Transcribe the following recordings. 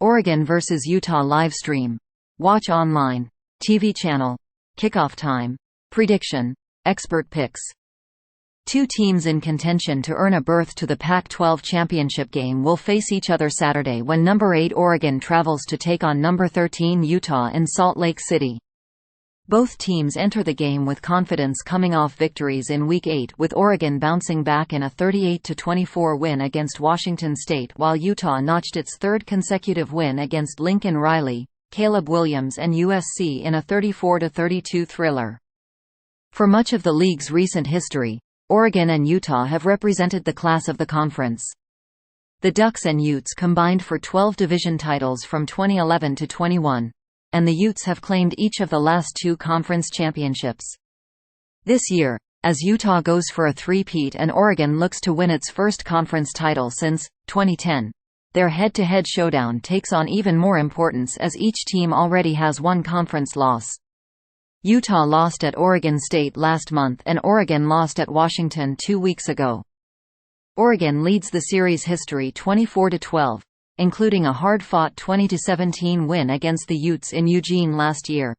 Oregon vs. Utah live stream. Watch online. TV channel. Kickoff time. Prediction. Expert picks. Two teams in contention to earn a berth to the Pac-12 Championship Game will face each other Saturday when number 8 Oregon travels to take on number 13 Utah in Salt Lake City. Both teams enter the game with confidence coming off victories in Week 8, with Oregon bouncing back in a 38-24 win against Washington State, while Utah notched its third consecutive win against Lincoln Riley, Caleb Williams and USC in a 34-32 thriller. For much of the league's recent history, Oregon and Utah have represented the class of the conference. The Ducks and Utes combined for 12 division titles from 2011 to 21, and the Utes have claimed each of the last 2 conference championships. This year, as Utah goes for a three-peat and Oregon looks to win its first conference title since 2010, their head-to-head showdown takes on even more importance as each team already has one conference loss. Utah lost at Oregon State last month and Oregon lost at Washington 2 weeks ago. Oregon leads the series history 24-12, including a hard-fought 20-17 win against the Utes in Eugene last year.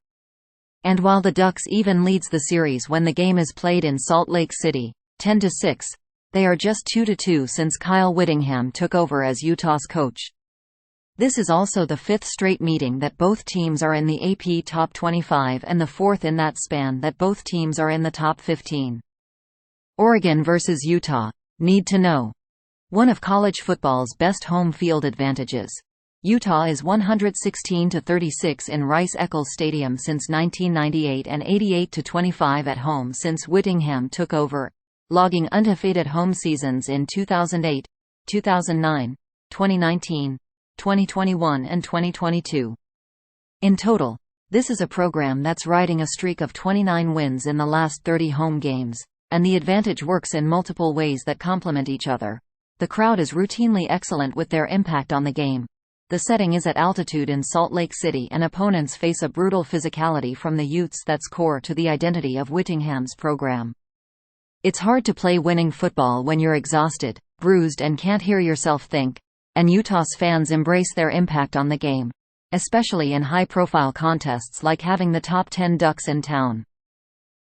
And while the Ducks even leads the series when the game is played in Salt Lake City, 10-6, they are just 2-2 since Kyle Whittingham took over as Utah's coach. This is also the 5th straight meeting that both teams are in the AP Top 25 and the 4th in that span that both teams are in the Top 15. Oregon vs. Utah. Need to know. One of college football's best home field advantages. Utah is 116-36 in Rice-Eccles Stadium since 1998 and 88-25 at home since Whittingham took over, logging undefeated home seasons in 2008, 2009, 2019, 2021 and 2022. In total, this is a program that's riding a streak of 29 wins in the last 30 home games, and the advantage works in multiple ways that complement each other. The crowd is routinely excellent with their impact on the game. The setting is at altitude in Salt Lake City and opponents face a brutal physicality from the Utes that's core to the identity of Whittingham's program. It's hard to play winning football when you're exhausted, bruised and can't hear yourself think, and Utah's fans embrace their impact on the game, especially in high-profile contests like having the top 10 Ducks in town.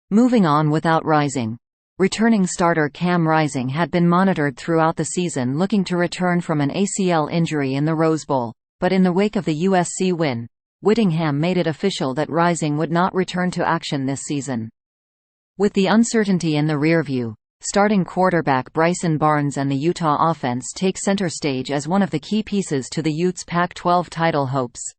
Moving on without Rising. Returning starter Cam Rising had been monitored throughout the season looking to return from an ACL injury in the Rose Bowl, but in the wake of the USC win, Whittingham made it official that Rising would not return to action this season. With the uncertainty in the rearview, starting quarterback Bryson Barnes and the Utah offense take center stage as one of the key pieces to the Utes' Pac-12 title hopes.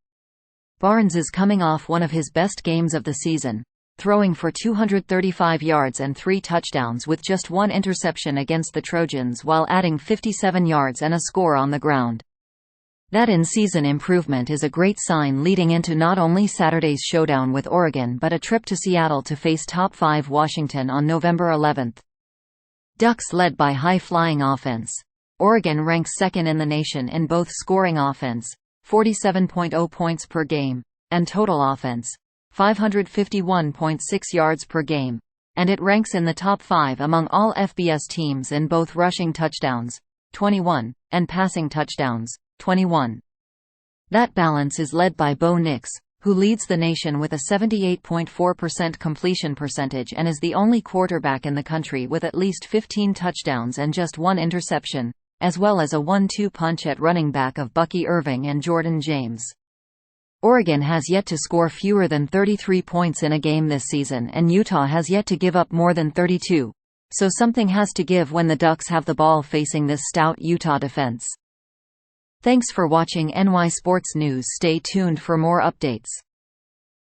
Barnes is coming off one of his best games of the season, throwing for 235 yards and 3 touchdowns with just 1 interception against the Trojans while adding 57 yards and a score on the ground. That in-season improvement is a great sign leading into not only Saturday's showdown with Oregon but a trip to Seattle to face top 5 Washington on November 11. Ducks led by high-flying offense. Oregon ranks 2nd in the nation in both scoring offense, 47.0 points per game, and total offense, 551.6 yards per game, and it ranks in the top 5 among all FBS teams in both rushing touchdowns, 21, and passing touchdowns, 21. That balance is led by Bo Nix, who leads the nation with a 78.4% completion percentage and is the only quarterback in the country with at least 15 touchdowns and just 1 interception, as well as a 1-2 punch at running back of Bucky Irving and Jordan James. Oregon has yet to score fewer than 33 points in a game this season, and Utah has yet to give up more than 32. So something has to give when the Ducks have the ball facing this stout Utah defense. Thanks for watching NY Sports News. Stay tuned for more updates.